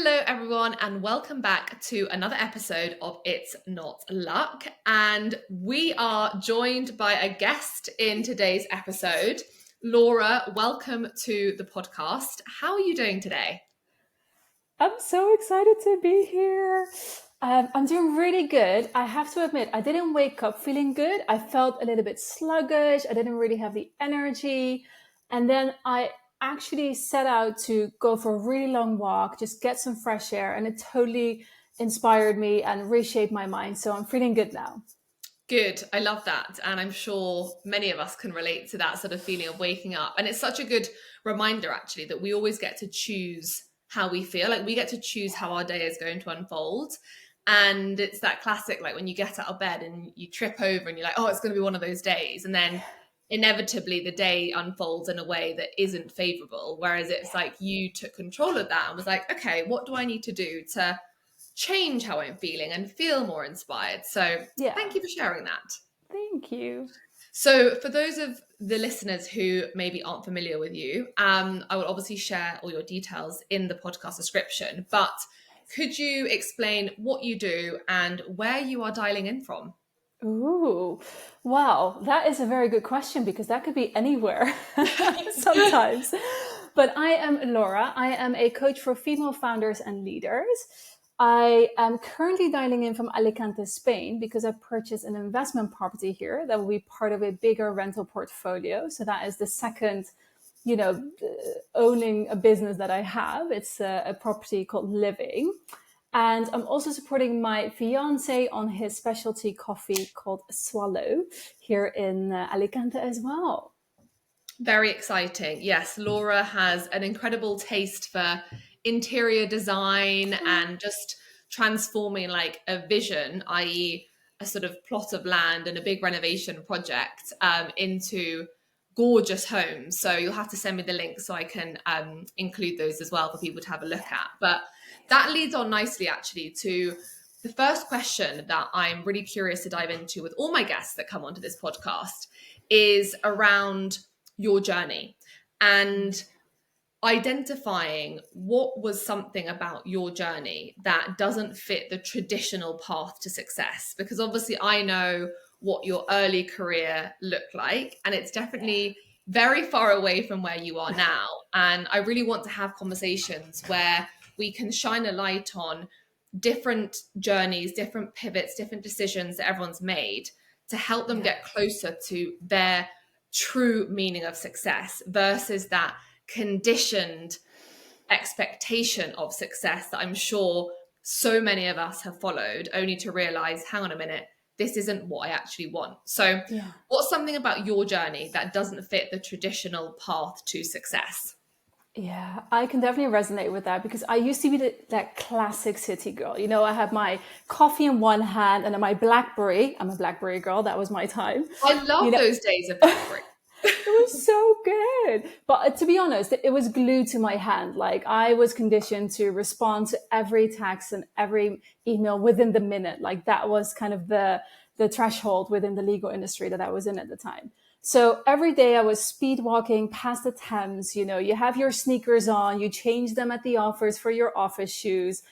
Hello, everyone, and welcome back to another episode of It's Not Luck. And we are joined by a guest in today's episode. Laura, welcome to the podcast. How are you doing today? I'm so excited to be here. I'm doing really good. I have to admit, I didn't wake up feeling good. I felt a little bit sluggish. I didn't really have the energy. And then I actually set out to go for a really long walk, just get some fresh air. And it totally inspired me and reshaped my mind. So I'm feeling good now. Good. I love that. And I'm sure many of us can relate to that sort of feeling of waking up. And it's such a good reminder, actually, that we always get to choose how we feel. Like we get to choose how our day is going to unfold. And it's that classic, like when you get out of bed and you trip over and you're like, oh, it's going to be one of those days. And then inevitably the day unfolds in a way that isn't favorable. Whereas it's like you took control of that and was like, okay, what do I need to do to change how I'm feeling and feel more inspired? So thank Yeah, you for sharing that. thank you. So for those of the listeners who maybe aren't familiar with you, I will obviously share all your details in the podcast description, but could you explain what you do and where you are dialing in from? Ooh, wow, that is a very good question because that could be anywhere sometimes. But I am Laura. I am a coach for female founders and leaders. I am currently dialing in from Alicante, Spain, because I purchased an investment property here that will be part of a bigger rental portfolio. So that is the second, owning a business that I have. It's a property called Living. And I'm also supporting my fiance on his specialty coffee called Swallow here in Alicante as well. Very exciting. Yes, Laura has an incredible taste for interior design and just transforming like a vision, i.e., a sort of plot of land and a big renovation project into gorgeous homes. So you'll have to send me the link so I can include those as well for people to have a look at. But that leads on nicely actually to the first question that I'm really curious to dive into with all my guests that come onto this podcast is around your journey and identifying what was something about your journey that doesn't fit the traditional path to success. Because obviously, I know what your early career looked like, and it's definitely very far away from where you are now. And I really want to have conversations where we can shine a light on different journeys, different pivots, different decisions that everyone's made to help them Yeah. get closer to their true meaning of success versus that conditioned expectation of success that I'm sure so many of us have followed, only to realize, hang on a minute, this isn't what I actually want. So, Yeah. what's something about your journey that doesn't fit the traditional path to success? Yeah, I can definitely resonate with that because I used to be that classic city girl. I had my coffee in one hand and then my BlackBerry. I'm a BlackBerry girl. That was my time. I You love know, those days of BlackBerry. It was so good. But to be honest, it was glued to my hand. Like I was conditioned to respond to every text and every email within the minute. Like that was kind of the threshold within the legal industry that I was in at the time. So every day I was speed walking past the Thames. You have your sneakers on, you change them at the office for your office shoes.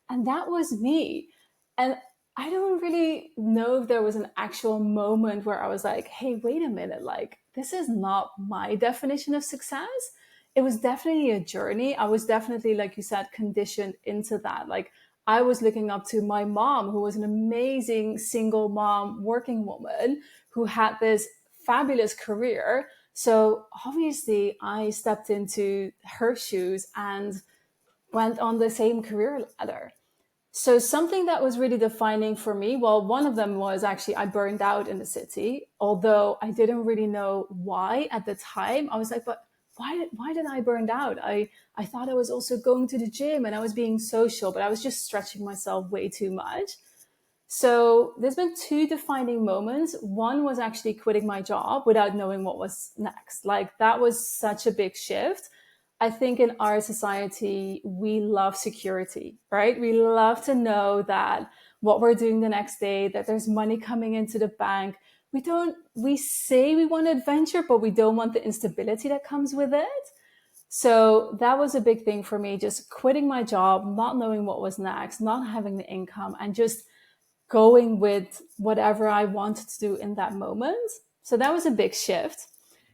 And that was me. And I don't really know if there was an actual moment where I was like, hey, wait a minute, like, this is not my definition of success. It was definitely a journey. I was definitely, like you said, conditioned into that. Like, I was looking up to my mom, who was an amazing single mom, working woman who had this fabulous career. So obviously, I stepped into her shoes and went on the same career ladder. So something that was really defining for me, well, one of them was actually I burned out in the city, although I didn't really know why at the time. I was like, but why did I burn out? I thought I was also going to the gym and I was being social, but I was just stretching myself way too much. So there's been two defining moments. One was actually quitting my job without knowing what was next. Like that was such a big shift. I think in our society, we love security, right? We love to know that what we're doing the next day, that there's money coming into the bank. We say we want adventure, but we don't want the instability that comes with it. So that was a big thing for me, just quitting my job, not knowing what was next, not having the income, and just going with whatever I wanted to do in that moment. So that was a big shift.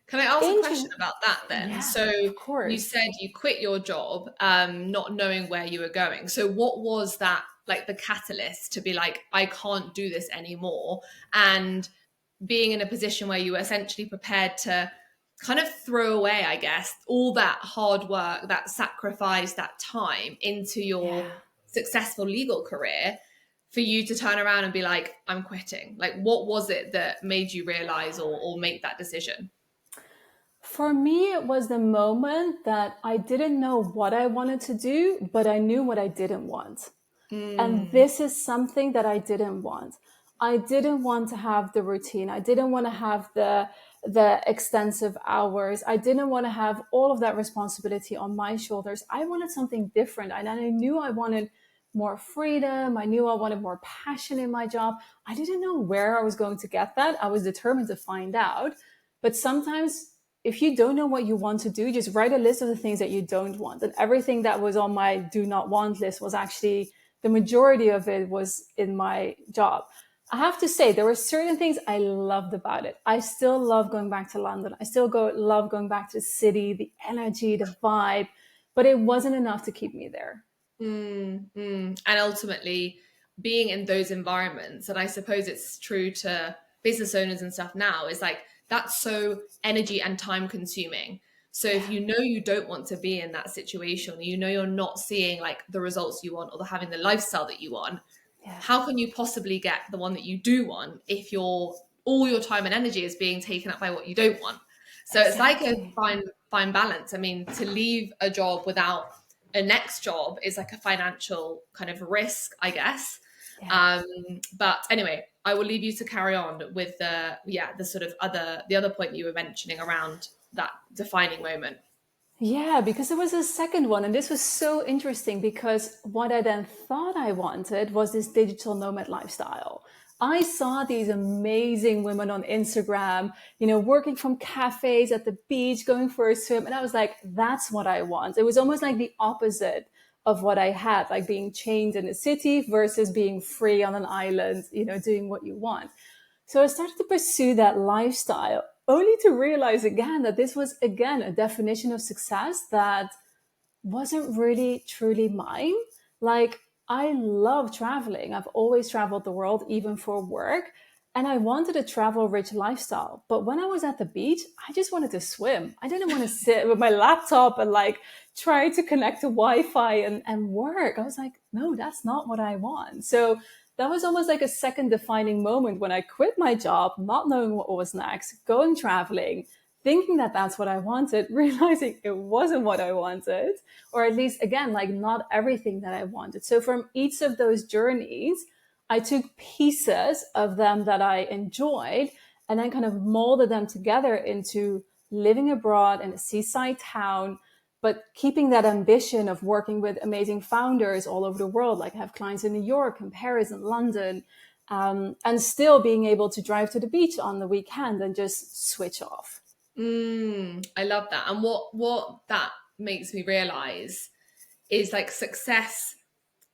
Can I ask a question Inter- about that then? yeah, So of you course. said you quit your job, not knowing where you were going. So what was that, like the catalyst to be like, I can't do this anymore? And being in a position where you were essentially prepared to kind of throw away, I guess, all that hard work, that sacrifice, that time into Yeah. your successful legal career, for you to turn around and be like, I'm quitting. Like, what was it that made you realize or make that decision? For me, it was the moment that I didn't know what I wanted to do, but I knew what I didn't want. And Mm, this is something that I didn't want. I didn't want to have the routine. I didn't want to have the extensive hours. I didn't want to have all of that responsibility on my shoulders. I wanted something different. And I knew I wanted more freedom. I knew I wanted more passion in my job. I didn't know where I was going to get that. I was determined to find out. But sometimes if you don't know what you want to do, just write a list of the things that you don't want. And everything that was on my do not want list was actually, the majority of it was in my job. I have to say, there were certain things I loved about it. I still love going back to London. I still love going back to the city, the energy, the vibe, but it wasn't enough to keep me there. And ultimately, being in those environments, and I suppose it's true to business owners and stuff now, is like that's so energy and time consuming. So if Yeah, you know you don't want to be in that situation, you know you're not seeing like the results you want or having the lifestyle that you want, yeah, how can you possibly get the one that you do want if your all your time and energy is being taken up by what you don't want? So it's like a exactly. fine balance. I mean, to leave a job without a next job is like a financial kind of risk, I guess. Yeah. um but anyway, I will leave you to carry on with the sort of other point you were mentioning around that defining moment. Yeah, because there was a second one, and this was so interesting because what I then thought I wanted was this digital nomad lifestyle. I saw these amazing women on Instagram, working from cafes at the beach, going for a swim. And I was like, that's what I want. It was almost like the opposite of what I had, like being chained in a city versus being free on an island, doing what you want. So I started to pursue that lifestyle, only to realize again that this was, again, a definition of success that wasn't really truly mine. Like, I love traveling. I've always traveled the world, even for work. And I wanted a travel rich lifestyle. But when I was at the beach, I just wanted to swim. I didn't want to sit with my laptop and like try to connect to Wi Fi and work. I was like, no, that's not what I want. So that was almost like a second defining moment when I quit my job, not knowing what was next, going traveling, thinking that that's what I wanted, realizing it wasn't what I wanted, or at least, again, like not everything that I wanted. So from each of those journeys, I took pieces of them that I enjoyed and then kind of molded them together into living abroad in a seaside town, but keeping that ambition of working with amazing founders all over the world. Like I have clients in New York and Paris and London, and still being able to drive to the beach on the weekend and just switch off. I love that. And what that makes me realize is like success,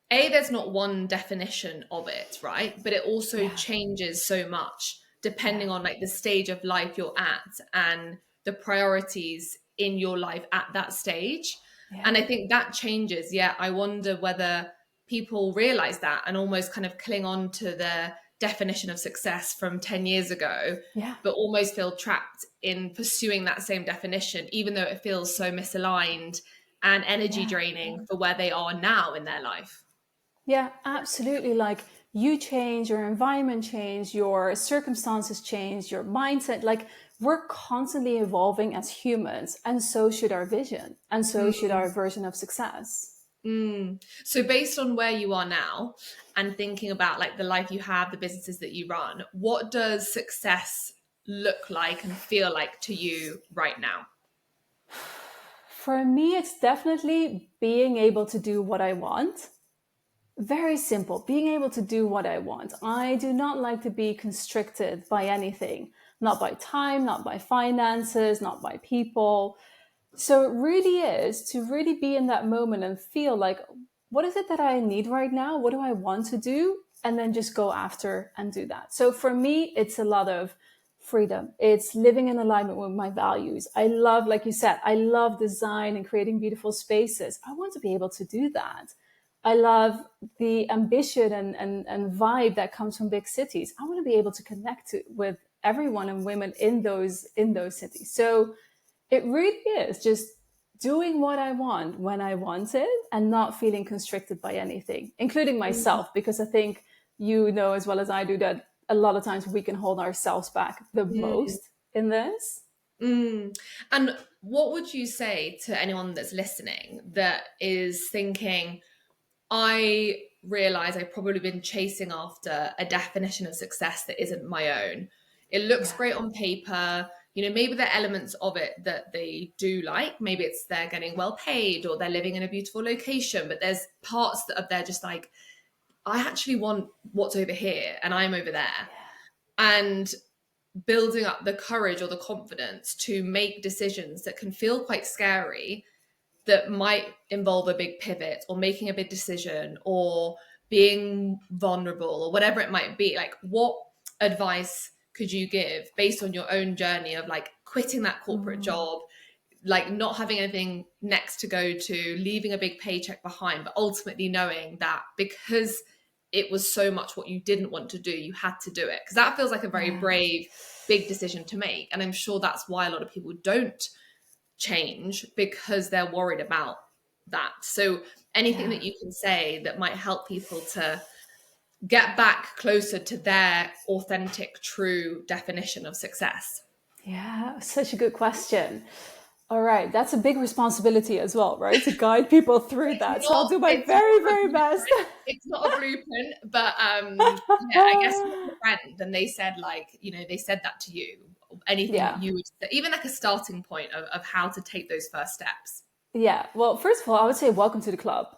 there's not one definition of it, right? But it also Yeah, changes so much yeah, depending on like the stage of life you're at and the priorities in your life at that stage. yeah, And I think that changes. Yeah, I wonder whether people realize that and almost kind of cling on to the definition of success from 10 years ago, yeah, but almost feel trapped in pursuing that same definition, even though it feels so misaligned and energy yeah. draining for where they are now in their life. Yeah, absolutely. Like you change, your environment change, your circumstances change, your mindset. Like we're constantly evolving as humans, and so should our vision, and so should our version of success. So based on where you are now and thinking about like the life you have, the businesses that you run, what does success look like and feel like to you right now? For me, it's definitely being able to do what I want. Very simple, being able to do what I want. I do not like to be constricted by anything, not by time, not by finances, not by people. So it really is to really be in that moment and feel like, what is it that I need right now? What do I want to do? And then just go after and do that. So for me, it's a lot of freedom. It's living in alignment with my values. I love, like you said, I love design and creating beautiful spaces. I want to be able to do that. I love the ambition and vibe that comes from big cities. I want to be able to connect with everyone and women in those cities. So it really is just doing what I want when I want it and not feeling constricted by anything, including myself, because I think you know as well as I do that a lot of times we can hold ourselves back the Mm. most in this. Mm. And what would you say to anyone that's listening that is thinking, I realize I've probably been chasing after a definition of success that isn't my own. It looks Yeah. great on paper. Maybe there are elements of it that they do like. Maybe it's they're getting well paid or they're living in a beautiful location, but there's parts that are they're just like, I actually want what's over here and I'm over there. And building up the courage or the confidence to make decisions that can feel quite scary, that might involve a big pivot or making a big decision or being vulnerable or whatever it might be. Like, what advice could you give based on your own journey of like quitting that corporate Mm. job, like not having anything next to go to, leaving a big paycheck behind, but ultimately knowing that because it was so much what you didn't want to do, you had to do it? Because that feels like a very Yeah. brave, big decision to make. And I'm sure that's why a lot of people don't change, because they're worried about that. So anything Yeah. that you can say that might help people to get back closer to their authentic, true definition of success. Yeah. Such a good question. All right. That's a big responsibility as well, right? To guide people through that. So I'll do my It's not very, a very best. blueprint. It's not a blueprint, but yeah, I guess you have a friend and they said like, they said that to you. Anything that Yeah. you would say, even like a starting point of how to take those first steps. Yeah. Well, first of all, I would say welcome to the club.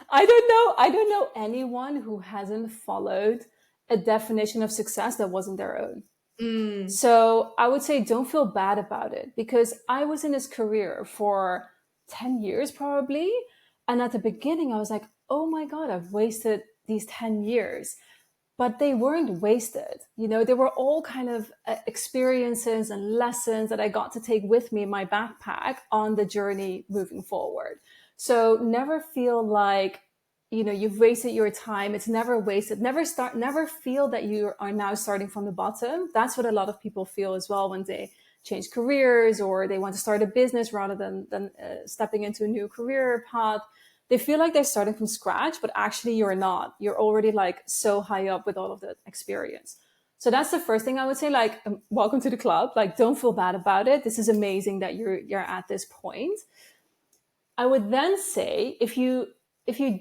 I don't know anyone who hasn't followed a definition of success that wasn't their own. Mm, So I would say don't feel bad about it, because I was in this career for 10 years probably. And at the beginning, I was like, oh my God, I've wasted these 10 years. But they weren't wasted. They were all kind of experiences and lessons that I got to take with me in my backpack on the journey moving forward. So never feel like, you've wasted your time. It's never wasted. Never feel that you are now starting from the bottom. That's what a lot of people feel as well when they change careers or they want to start a business rather than stepping into a new career path. They feel like they're starting from scratch, but actually you're not. You're already like so high up with all of the experience. So that's the first thing I would say. Like, welcome to the club. Like, don't feel bad about it. This is amazing that you're at this point. I would then say if you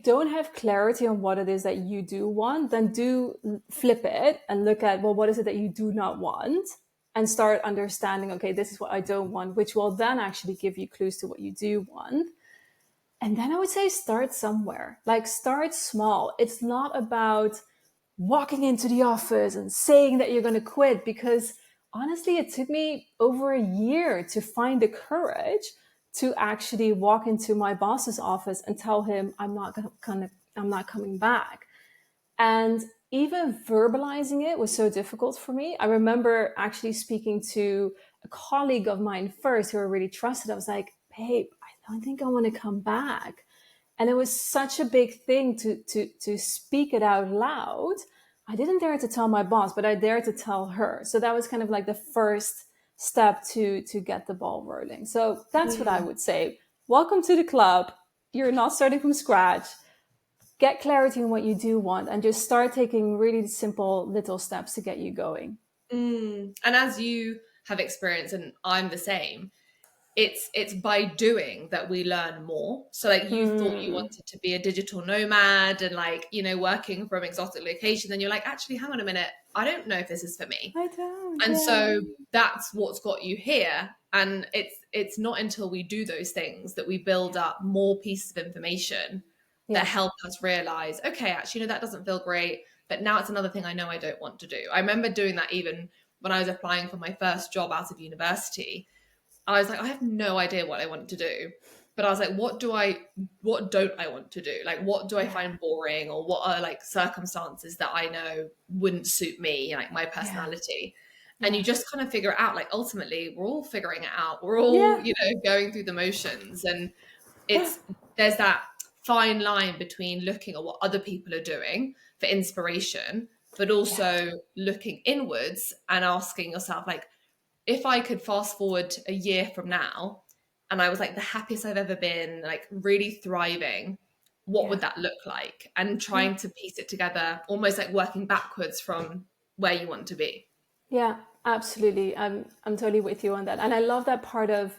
don't have clarity on what it is that you do want, then do flip it and look at, well, what is it that you do not want? And start understanding, okay, this is what I don't want, which will then actually give you clues to what you do want. And then I would say start somewhere. Like, start small. It's not about walking into the office and saying that you're going to quit, because honestly, it took me over a year to find the courage to actually walk into my boss's office and tell him I'm not coming back. And even verbalizing it was so difficult for me. I remember actually speaking to a colleague of mine first who I really trusted. I was like, babe, I don't think I want to come back. And it was such a big thing to speak it out loud. I didn't dare to tell my boss, but I dared to tell her. So that was kind of like the first step to get the ball rolling. So that's what I mm, would say. Welcome to the club. You're not starting from scratch. Get clarity on what you do want and just start taking really simple little steps to get you going. And as you have experienced, and I'm the same, it's by doing that we learn more. So like you thought you Mm, wanted to be a digital nomad and like, working from exotic location, then you're like, actually, hang on a minute, I don't know if this is for me. I don't, And yeah. so that's what's got you here. And it's not until we do those things that we build up more pieces of information that Yeah. help us realize, okay, actually, that doesn't feel great, but now it's another thing I know I don't want to do. I remember doing that even when I was applying for my first job out of university. I was like, I have no idea what I want to do. But I was like, what don't I want to do? Like, what do I Yeah. find boring, or what are like circumstances that I know wouldn't suit me, like my Yeah. personality? And you Yeah. just kind of figure it out. Like, ultimately, we're all figuring it out. We're all, Yeah. going through the motions. And there's that fine line between looking at what other people are doing for inspiration, but Yeah. also looking inwards and asking yourself, like, if I could fast forward a year from now and I was like the happiest I've ever been, like really thriving, what Yeah. would that look like? And Yeah. trying to piece it together, almost like working backwards from where you want to be. Yeah, absolutely. I'm totally with you on that. And I love that part of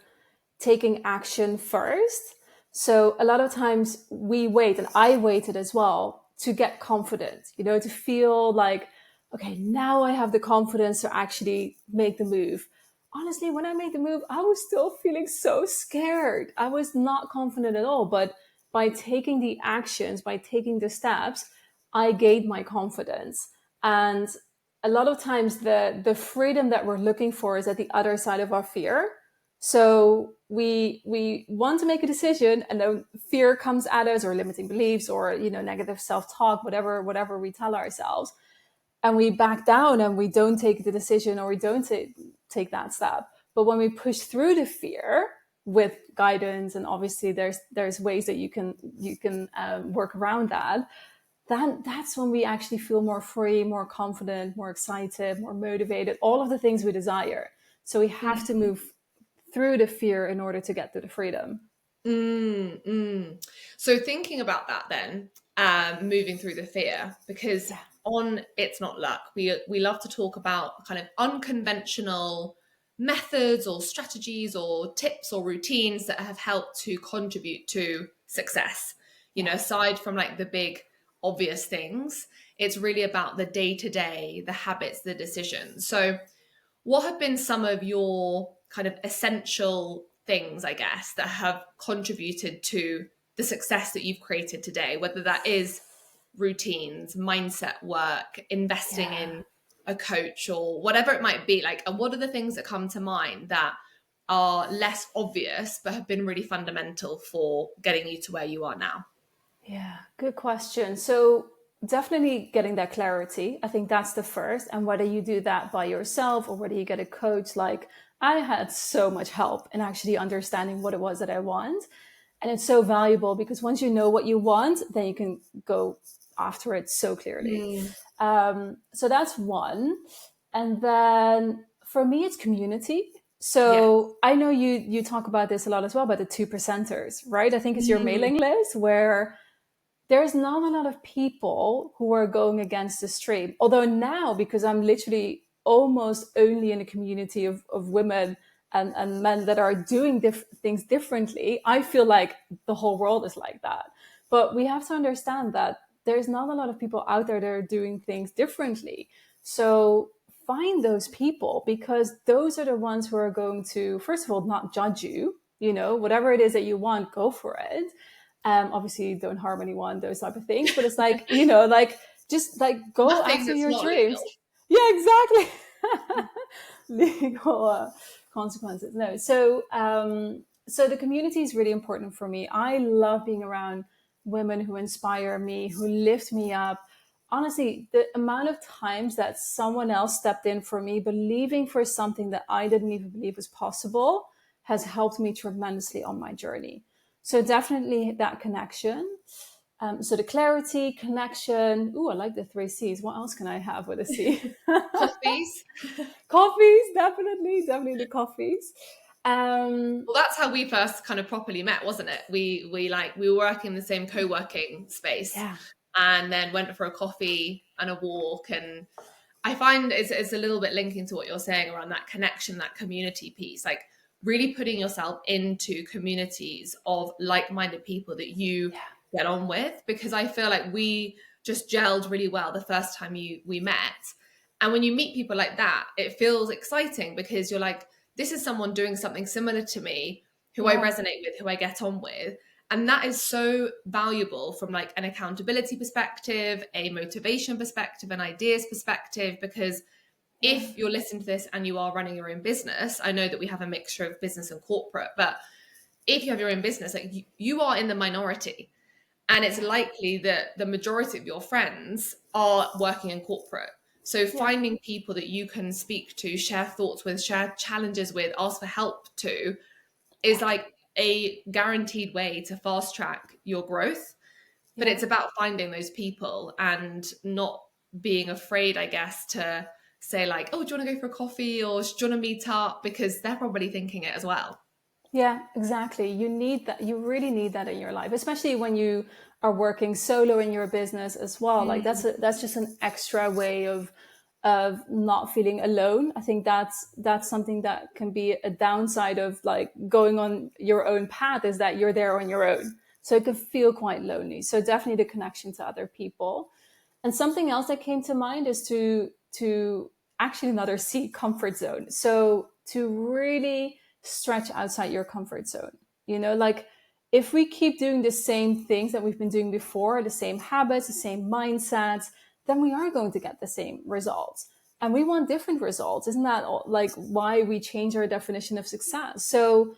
taking action first. So a lot of times we wait, and I waited as well to get confident, to feel like, okay, now I have the confidence to actually make the move. Honestly, when I made the move, I was still feeling so scared. I was not confident at all. But by taking the actions, by taking the steps, I gained my confidence. And a lot of times the freedom that we're looking for is at the other side of our fear. So we want to make a decision, and then fear comes at us, or limiting beliefs, or negative self-talk, whatever we tell ourselves, and we back down and we don't take the decision, or we don't take that step. But when we push through the fear with guidance, and obviously there's ways that you can work around that, then that's when we actually feel more free, more confident, more excited, more motivated, all of the things we desire. So we have to Mm, move through the fear in order to get to the freedom. mm, mm. So thinking about that then, moving through the fear, because Yeah. on It's Not Luck, we love to talk about kind of unconventional methods or strategies or tips or routines that have helped to contribute to success. Yeah. Aside from like the big obvious things, it's really about the day to day, the habits, the decisions. So what have been some of your kind of essential things, I guess, that have contributed to the success that you've created today, whether that is routines, mindset work, investing Yeah. in a coach, or whatever it might be? Like, and what are the things that come to mind that are less obvious but have been really fundamental for getting you to where you are now? Yeah, good question. So definitely getting that clarity. I think that's the first. And whether you do that by yourself or whether you get a coach, like I had so much help in actually understanding what it was that I want. And it's so valuable because once you know what you want, then you can go after it so clearly. Mm, So that's one. And then for me, it's community. yeah. So I know you talk about this a lot as well, about the two percenters, right? I think it's your Mm, mailing list where there's not a lot of people who are going against the stream. Although now, because I'm literally almost only in a community of women and men that are doing things differently, I feel like the whole world is like that. But we have to understand that there's not a lot of people out there that are doing things differently. So find those people, because those are the ones who are going to, first of all, not judge you. Whatever it is that you want, go for it. Obviously, don't harm anyone, those type of things. But it's like, like just like go nothing after that's your not legal. dreams. Yeah, exactly. Legal consequences. No. So the community is really important for me. I love being around women who inspire me, who lift me up. Honestly, the amount of times that someone else stepped in for me, believing for something that I didn't even believe was possible, has helped me tremendously on my journey. So definitely that connection. So the clarity, connection. Ooh, I like the three C's. What else can I have with a C? Coffees. Coffees, definitely the coffees. Um, Well, that's how we first kind of properly met, wasn't it? We were working in the same co-working space, yeah, and then went for a coffee and a walk. And I find it's a little bit linking to what you're saying around that connection, that community piece, like really putting yourself into communities of like-minded people that you yeah, get on with, because I feel like we just gelled really well the first time we met. And when you meet people like that, it feels exciting because you're like, this is someone doing something similar to me, who I yeah, resonate with, who I get on with. And that is so valuable from like an accountability perspective, a motivation perspective, an ideas perspective, because Yeah. If you're listening to this and you are running your own business, I know that we have a mixture of business and corporate, but if you have your own business, like you are in the minority. And it's Yeah. likely that the majority of your friends are working in corporate. So Yeah. finding people that you can speak to, share thoughts with, share challenges with, ask for help to is like a guaranteed way to fast track your growth. But Yeah. it's about finding those people and not being afraid, I guess, to say like, oh, do you want to go for a coffee or do you want to meet up? Because they're probably thinking it as well. Yeah, exactly. You need that. You really need that in your life, especially when you are working solo in your business as well. Like Mm, that's just an extra way of not feeling alone. I think that's something that can be a downside of like going on your own path, is that you're there on your own. So it can feel quite lonely. So definitely the connection to other people. And something else that came to mind is to actually another C, comfort zone. So to really stretch outside your comfort zone. You know, like if we keep doing the same things that we've been doing before, the same habits, the same mindsets, then we are going to get the same results. And we want different results. Isn't that like why we change our definition of success? So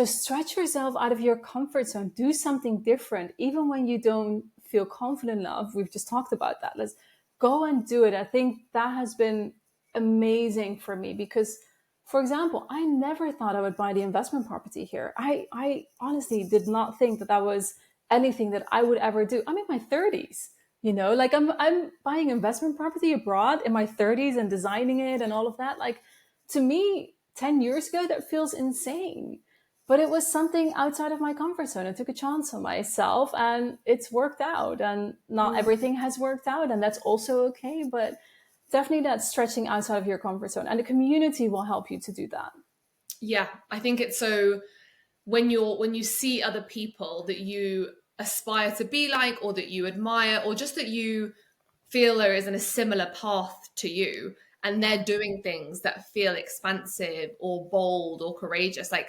stretch yourself out of your comfort zone. Do something different, even when you don't feel confident enough. We've just talked about that. Let's go and do it. I think that has been amazing for me because, for example, I never thought I would buy the investment property here. I honestly did not think that that was anything that I would ever do. I'm in my 30s, you know, like I'm buying investment property abroad in my 30s and designing it and all of that. Like to me, 10 years ago, that feels insane. But it was something outside of my comfort zone. I took a chance on myself and it's worked out. And not mm. everything has worked out, and that's also okay. But definitely that stretching outside of your comfort zone. And the community will help you to do that. Yeah, I think it's so when you see other people that you aspire to be like or that you admire or just that you feel are is in a similar path to you and Yeah. they're doing things that feel expansive or bold or courageous, like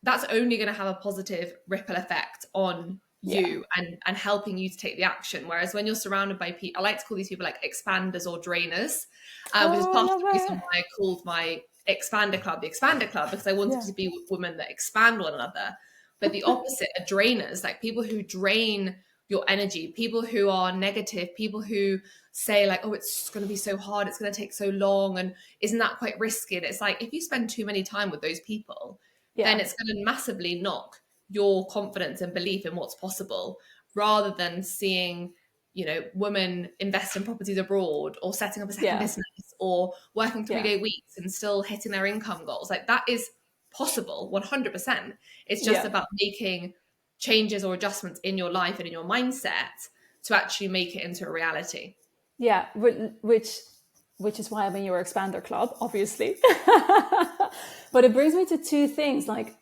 that's only going to have a positive ripple effect on Yeah. you and helping you to take the action. Whereas when you're surrounded by people, I like to call these people like expanders or drainers, which is Oh, I part of love the reason it. why I called my expander club the expander club, because I wanted Yeah. to be with women that expand one another. But the opposite are drainers, like people who drain your energy, people who are negative, people who say like, oh, it's going to be so hard, it's going to take so long, and isn't that quite risky? And it's like if you spend too many time with those people, then Yeah. it's going to massively knock your confidence and belief in what's possible, rather than seeing, you know, women invest in properties abroad or setting up a second Yeah. business or working Yeah. 3-day weeks and still hitting their income goals. Like that is possible 100%. It's just Yeah. about making changes or adjustments in your life and in your mindset to actually make it into a reality. Yeah. Which is why I'm in your expander club, obviously. But it brings me to two things, like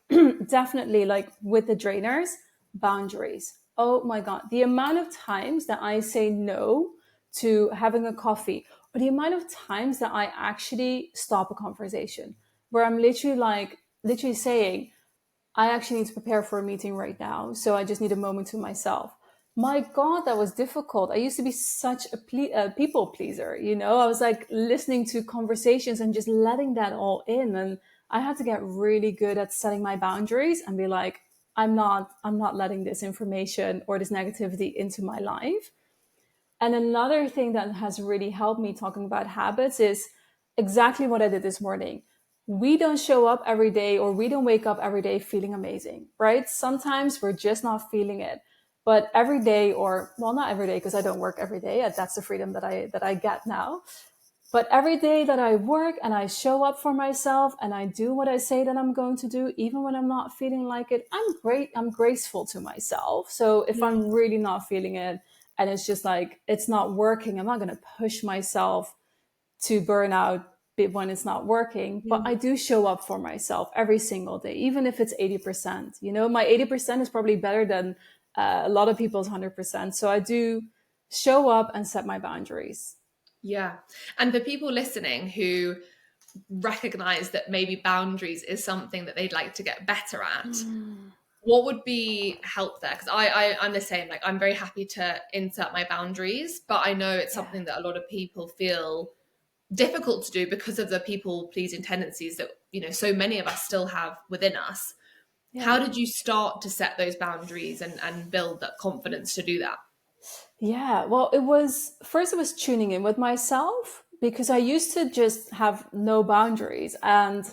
definitely like with the drainers, boundaries. Oh my God. The amount of times that I say no to having a coffee, or the amount of times that I actually stop a conversation where I'm literally saying, I actually need to prepare for a meeting right now. So I just need a moment to myself. My God, that was difficult. I used to be such a people pleaser. You know, I was like listening to conversations and just letting that all in. And I had to get really good at setting my boundaries and be like, I'm not letting this information or this negativity into my life. And another thing that has really helped me talking about habits is exactly what I did this morning. We don't show up every day, or we don't wake up every day feeling amazing, right? Sometimes we're just not feeling it. But every day, or well, not every day because I don't work every day. That's the freedom that I get now. But every day that I work and I show up for myself and I do what I say that I'm going to do, even when I'm not feeling like it, I'm great. I'm graceful to myself. So if I'm really not feeling it and it's just like, it's not working, I'm not going to push myself to burn out when it's not working. But I Mm. do show up for myself every single day, even if it's 80%. You know, my 80% is probably better than a lot of people's 100%. So I do show up and set my boundaries. Yeah. And for people listening who recognize that maybe boundaries is something that they'd like to get better at, what would be help there? Because I'm the same. Like I'm very happy to insert my boundaries, but I know it's Yeah. something that a lot of people feel difficult to do because of the people pleasing tendencies that, so many of us still have within us. How did you start to set those boundaries and build that confidence to do that? Yeah, well, it was tuning in with myself, because I used to just have no boundaries and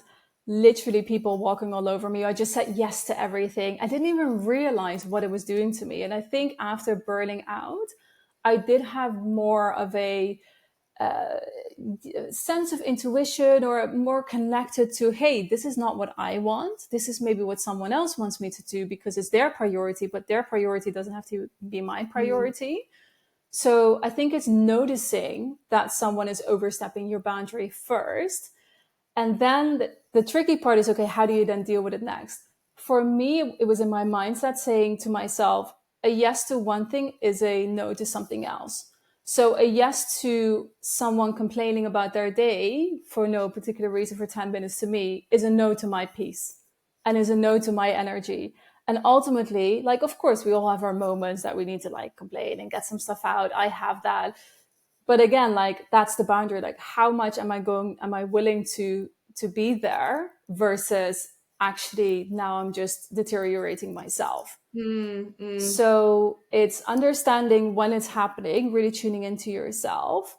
literally people walking all over me. I just said yes to everything. I didn't even realize what it was doing to me. And I think after burning out, I did have more of a sense of intuition, or more connected to, hey, this is not what I want. This is maybe what someone else wants me to do because it's their priority, but their priority doesn't have to be my priority. So I think it's noticing that someone is overstepping your boundary first. And then the tricky part is, okay, how do you then deal with it next? For me, it was in my mindset saying to myself, a yes to one thing is a no to something else. So a yes to someone complaining about their day for no particular reason for 10 minutes to me is a no to my peace, and is a no to my energy. And ultimately, like, of course, we all have our moments that we need to like complain and get some stuff out. I have that. But again, like, that's the boundary. Like, how much am I willing to be there versus actually now I'm just deteriorating myself. So it's understanding when it's happening, really tuning into yourself,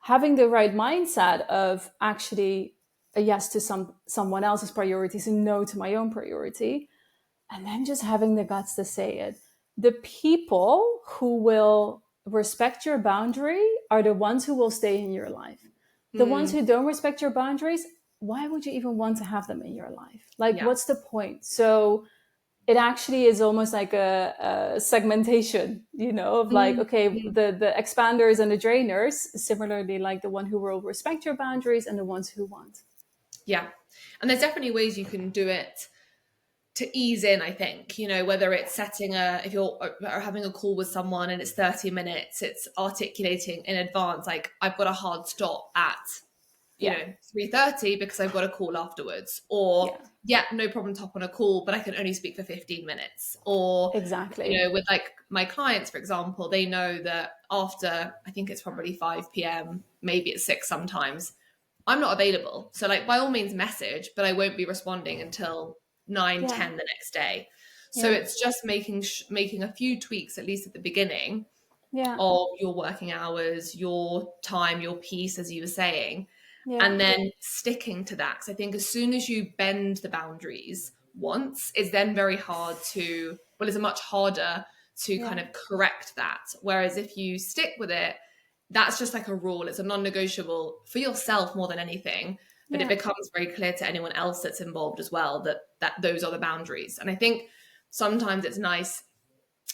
having the right mindset of actually a yes to someone else's priorities and no to my own priority, and then just having the guts to say it. The people who will respect your boundary are the ones who will stay in your life. The ones who don't respect your boundaries, why would you even want to have them in your life? Like, what's the point? So it actually is almost like a segmentation, of like, okay, the expanders and the drainers, similarly, like the one who will respect your boundaries and the ones who won't. Yeah. And there's definitely ways you can do it to ease in, I think, whether it's setting if you're having a call with someone and it's 30 minutes, it's articulating in advance, like, I've got a hard stop at, 3:30 because I've got a call afterwards, or no problem to hop on a call, but I can only speak for 15 minutes. Or exactly, with like my clients, for example, they know that after, I think it's probably 5 p.m, maybe it's 6 sometimes, I'm not available. So like, by all means message, but I won't be responding until 9-10 the next day. So it's just making a few tweaks, at least at the beginning, of your working hours, your time, your piece, as you were saying, and then sticking to that. Because I think as soon as you bend the boundaries once, it's then very hard it's much harder to kind of correct that. Whereas if you stick with it, that's just like a rule. It's a non-negotiable for yourself more than anything, but it becomes very clear to anyone else that's involved as well that those are the boundaries. And I think sometimes it's nice,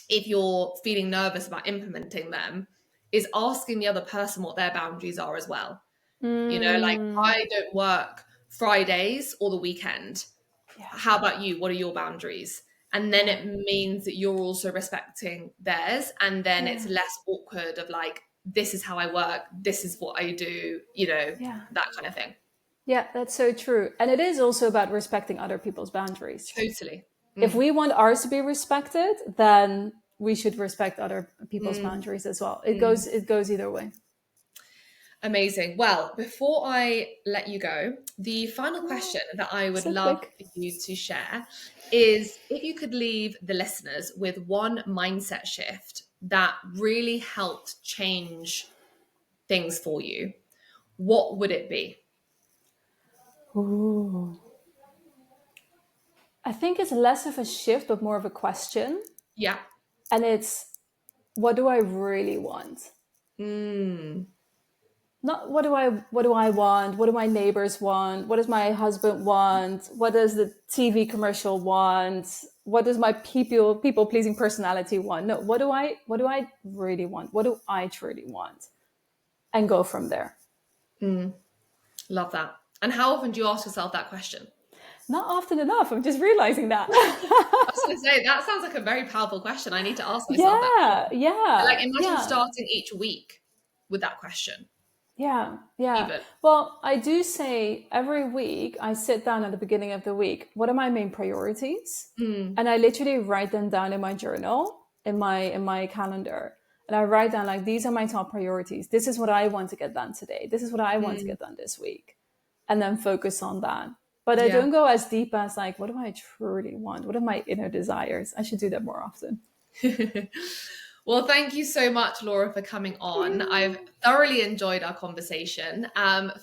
if you're feeling nervous about implementing them, is asking the other person what their boundaries are as well. Like, I don't work Fridays or the weekend. How about you? What are your boundaries? And then it means that you're also respecting theirs. And then it's less awkward of like, this is how I work. This is what I do, that kind of thing. Yeah, that's so true. And it is also about respecting other people's boundaries. Totally. If we want ours to be respected, then we should respect other people's boundaries as well. It goes either way. Amazing. Well, before I let you go, the final question that I would love for you to share is, if you could leave the listeners with one mindset shift that really helped change things for you, what would it be? Ooh. I think it's less of a shift, but more of a question. Yeah. And it's, what do I really want? Not what do I want? What do my neighbors want? What does my husband want? What does the TV commercial want? What does my people pleasing personality want? No, what do I really want? What do I truly want? And go from there. Love that. And how often do you ask yourself that question? Not often enough. I'm just realizing that. I was going to say, that sounds like a very powerful question. I need to ask myself that. Yeah. Like, imagine starting each week with that question. Yeah. Even. Well, I do say every week I sit down at the beginning of the week, what are my main priorities? And I literally write them down in my journal, in my calendar. And I write down like, these are my top priorities. This is what I want to get done today. This is what I want to Mm, get done this week. And then focus on that. But I yeah. don't go as deep as like, what do I truly want? What are my inner desires? I should do that more often. Well, thank you so much, Laura, for coming on. I've thoroughly enjoyed our conversation.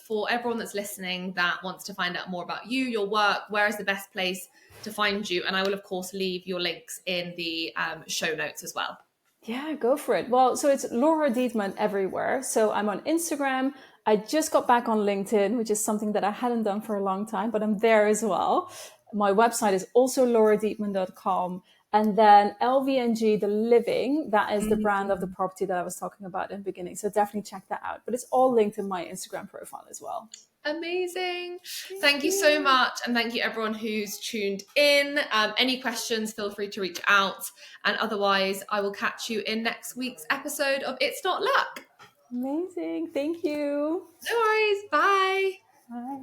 For everyone that's listening that wants to find out more about you, your work, where is the best place to find you? And I will, of course, leave your links in the show notes as well. Yeah, go for it. Well, so it's Laura Deetman everywhere. So I'm on Instagram. I just got back on LinkedIn, which is something that I hadn't done for a long time, but I'm there as well. My website is also lauradeetman.com. And then LVNG, The Living, that is the brand of the Mm. property that I was talking about in the beginning. So definitely check that out. But it's all linked in my Instagram profile as well. Amazing. Thank Thank you so you. much. And thank you, everyone who's tuned in. Any questions, feel free to reach out. And otherwise, I will catch you in next week's episode of It's Not Luck. Amazing. Thank you. No worries. Bye. Bye.